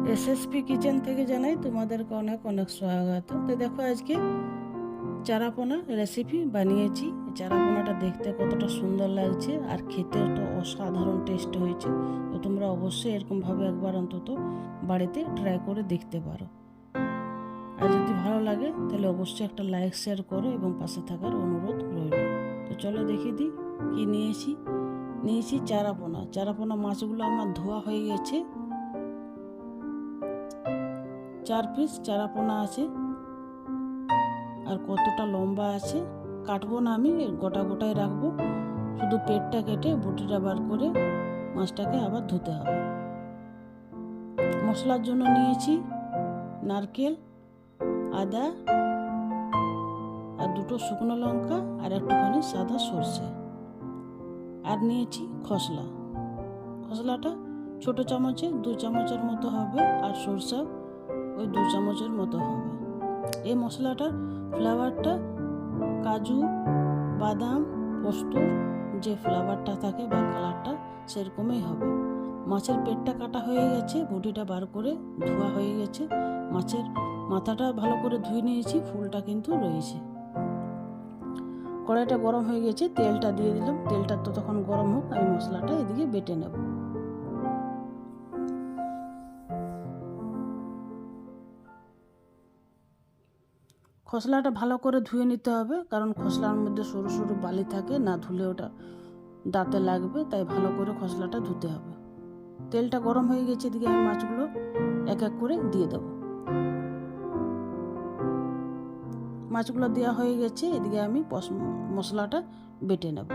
SSP kitchen থেকে জানাই তোমাদেরকে অনেক অনেক স্বাগত। তো দেখো আজকে চারাপোনা রেসিপি বানিয়েছি। চারাপোনাটা দেখতে কতটা সুন্দর লাগছে আর খেতেও তো অসাধারণ টেস্ট হয়েছে। তো তোমরা অবশ্যই এরকমভাবে একবার অন্তত বাড়িতে ট্রাই করে দেখতে পারো। আর যদি ভালো লাগে তাহলে অবশ্যই একটা লাইক শেয়ার করো এবং পাশে থাকার অনুরোধ রইল। তো চলো দেখিয়ে দিই কী নিয়েছি চারাপোনা মাছগুলো আমার ধোয়া হয়ে গেছে। 4 পিস চারাপোনা আছে। আর কতটা লম্বা আছে কাটবো না, আমি গোটা গোটায় রাখবো। শুধু পেটটা কেটে বুটিটা বার করে মাছটাকে আবার ধুতে হবে। মশলার জন্য নিয়েছি নারকেল, আদা আর 2টো শুকনো লঙ্কা আর একটুখানি সাদা সর্ষে। আর নিয়েছি খসলাটা ছোট চামচে 2 চামচের মতো হবে, আর সরষা ওই 2 চামচের মতো হবে। এই মশলাটার ফ্লেভারটা কাজু, বাদাম, পোস্তর যে ফ্লেভারটা থাকে বা কালারটা সেরকমই হবে। মাছের পেটটা কাটা হয়ে গেছে, বডিটা বার করে ধোয়া হয়ে গেছে। মাছের মাথাটা ভালো করে ধুয়ে নিয়েছি, ফুলটা কিন্তু রয়েছে। কড়াইটা গরম হয়ে গেছে, তেলটা দিয়ে দিলাম। তেলটা তো তখন গরম হোক, আমি মশলাটা এদিকে বেটে নেব। খসলাটা ভালো করে ধুয়ে নিতে হবে, কারণ খসলার মধ্যে সরু সরু বালি থাকে, না ধুলে ওটা দাঁতে লাগবে, তাই ভালো করে খসলাটা ধুতে হবে। তেলটা গরম হয়ে গেছে, এদিকে আমি মাছগুলো এক এক করে দিয়ে দেব। মাছগুলো দেওয়া হয়ে গেছে, এদিকে আমি মশলাটা বেটে নেব।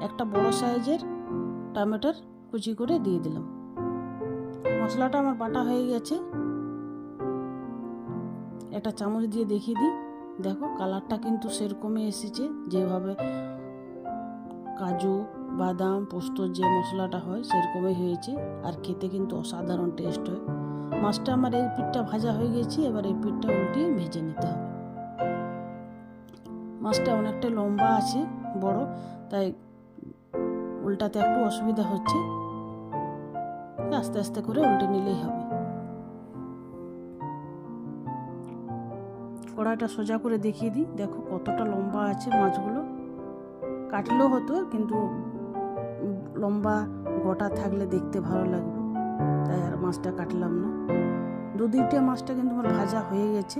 একটা বড় সাইজের টমেটোর কুচি করে দিয়ে দিলাম। মশলাটা আমার বাটা হয়ে গেছে। একটা চামচ দিয়ে দেখিয়ে দিই। দেখো কালারটা কিন্তু সেরকমই এসেছে, যেভাবে কাজু, বাদাম, পোস্তর যে মশলাটা হয় সেরকমই হয়েছে। আর খেতে কিন্তু অসাধারণ টেস্ট হয়। মাছটা আমার এই পিঠটা ভাজা হয়ে গেছে, এবার এই পিঠটা উল্টিয়ে ভেজে নিতে হবে। মাছটা অনেকটা লম্বা আছে, বড়, তাই উল্টাতে একটু অসুবিধা হচ্ছে। আস্তে আস্তে করে উল্টে নিলেই হবে। কড়াইটা সোজা করে দেখিয়ে দিই। দেখো কতটা লম্বা আছে মাছগুলো। কাটলেও হতো, কিন্তু লম্বা গোটা থাকলে দেখতে ভালো লাগবে, তাই আর মাছটা কাটলাম না। 2-3টে মাছটা কিন্তু আমার ভাজা হয়ে গেছে।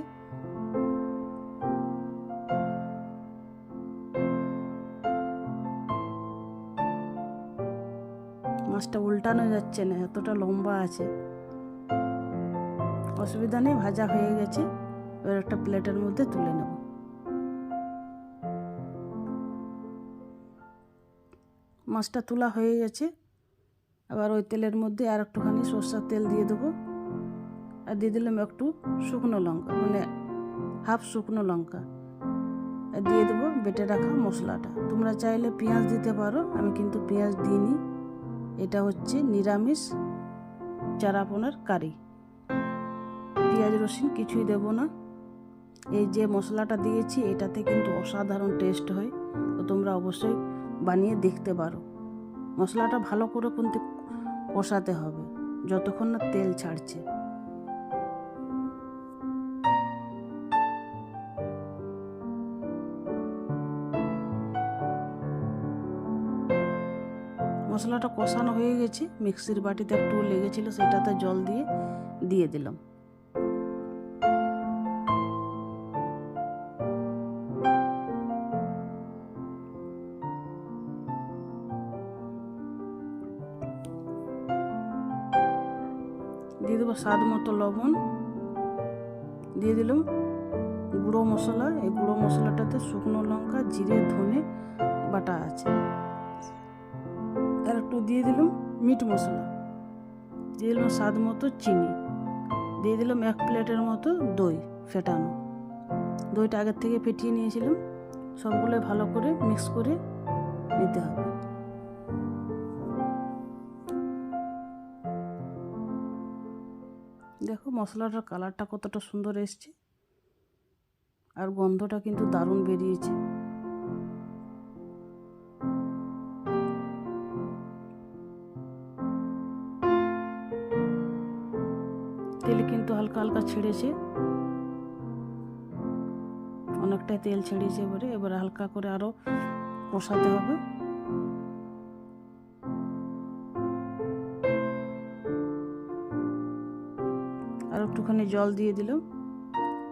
মাছটা উল্টানো যাচ্ছে না, এতটা লম্বা আছে। অসুবিধা নেই, ভাজা হয়ে গেছে। এবার একটা প্লেটের মধ্যে তুলে নেব। মাছটা তোলা হয়ে গেছে। আবার ওই তেলের মধ্যে আর একটুখানি সরষের তেল দিয়ে দেবো। আর দিয়ে দিলাম একটু শুকনো লঙ্কা, মানে হাফ শুকনো লঙ্কা। আর দিয়ে দেবো বেটে রাখা মশলাটা। তোমরা চাইলে পেঁয়াজ দিতে পারো, আমি কিন্তু পেঁয়াজ দিইনি। এটা হচ্ছে নিরামিষ চারাপোনার কারি, পেঁয়াজ রসুন কিছুই দেব না। এই যে মশলাটা দিয়েছি এটাতে কিন্তু অসাধারণ টেস্ট হয়। তো তোমরা অবশ্যই বানিয়ে দেখতে পারো। মশলাটা ভালো করে কিন্তু কষাতে হবে যতক্ষণ না তেল ছাড়ছে। মশলাটা কষানো হয়ে গেছে, মিক্সির বাটিতে একটু লেগেছিল, সেটাতে জল দিয়ে দিলাম। দিয়ে দেবো স্বাদ মতো লবণ। দিয়ে দিলাম গুঁড়ো মশলা। এই গুঁড়ো মশলাটাতে শুকনো লঙ্কা, জিরে, ধনে বাটা আছে। আর একটু দিয়ে দিলাম মিট মশলা। দিয়ে দিলাম স্বাদ মতো চিনি। দিয়ে দিলাম 1 প্লেটের মতো দই ফেটানো। দইটা আগের থেকে ফেটিয়ে নিয়েছিলাম। সবগুলো ভালো করে মিক্স করে নিতে হবে। দেখো মশলাটার কালারটা কতটা সুন্দর এসছে, আর গন্ধটা কিন্তু দারুণ বেরিয়েছে। তেল কিন্তু হালকা হালকা ছেড়েছে, অনেকটাই তেল ছেড়েছে। এবারে হালকা করে আরো কষাতে হবে। আর একটুখানি জল দিয়ে দিলাম,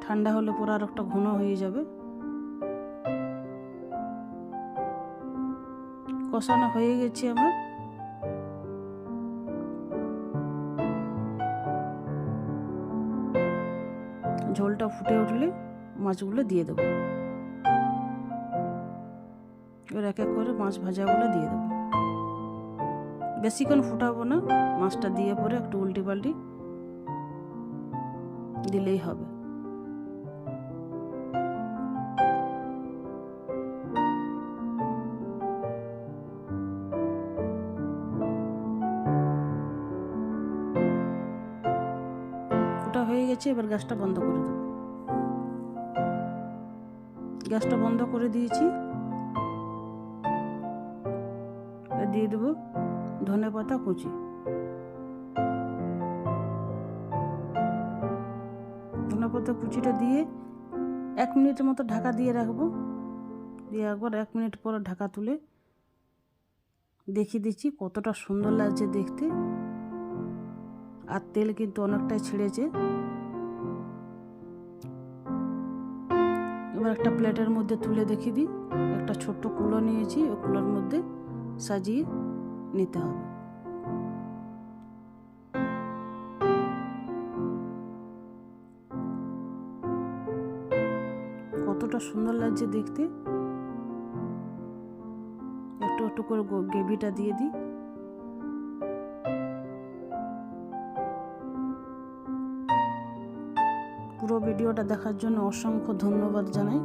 ঠান্ডা হলে পরে আর একটা ঘন হয়ে যাবে। কষানো হয়ে গেছে আমার। ঝোলটা ফুটে উঠলে মাছগুলো দিয়ে দেবো। এবার এক এক করে মাছ ভাজাগুলো দিয়ে দেবো। বেশিক্ষণ ফুটাবো না, মাছটা দিয়ে পরে একটু উল্টি পাল্টি দিলেই হবে। ফুটা হয়ে গেছে, এবার গ্যাসটা বন্ধ করে দেবো। গ্যাসটা বন্ধ করে দিয়েছি। দিয়ে দেবো ধনেপাতা কুচি। ধনেপাতা কুচিটা দিয়ে 1 মিনিটের মতো ঢাকা দিয়ে রাখবো। দিয়ে একবার 1 মিনিট পর ঢাকা তুলে দেখিয়ে দিচ্ছি কতটা সুন্দর লাগছে দেখতে। আর তেল কিন্তু অনেকটাই ছেড়েছে। এবার একটা প্লেটের মধ্যে তুলে দেখিয়ে দিই। একটা ছোট্ট কুলো নিয়েছি, ওই কুলোর মধ্যে সাজিয়ে নিতে হবে। কতটা সুন্দর লাগছে দেখতে। একটু একটু করে গ্রেভিটা দিয়ে দিই। পুরো ভিডিওটা দেখার জন্য অসংখ্য ধন্যবাদ জানাই।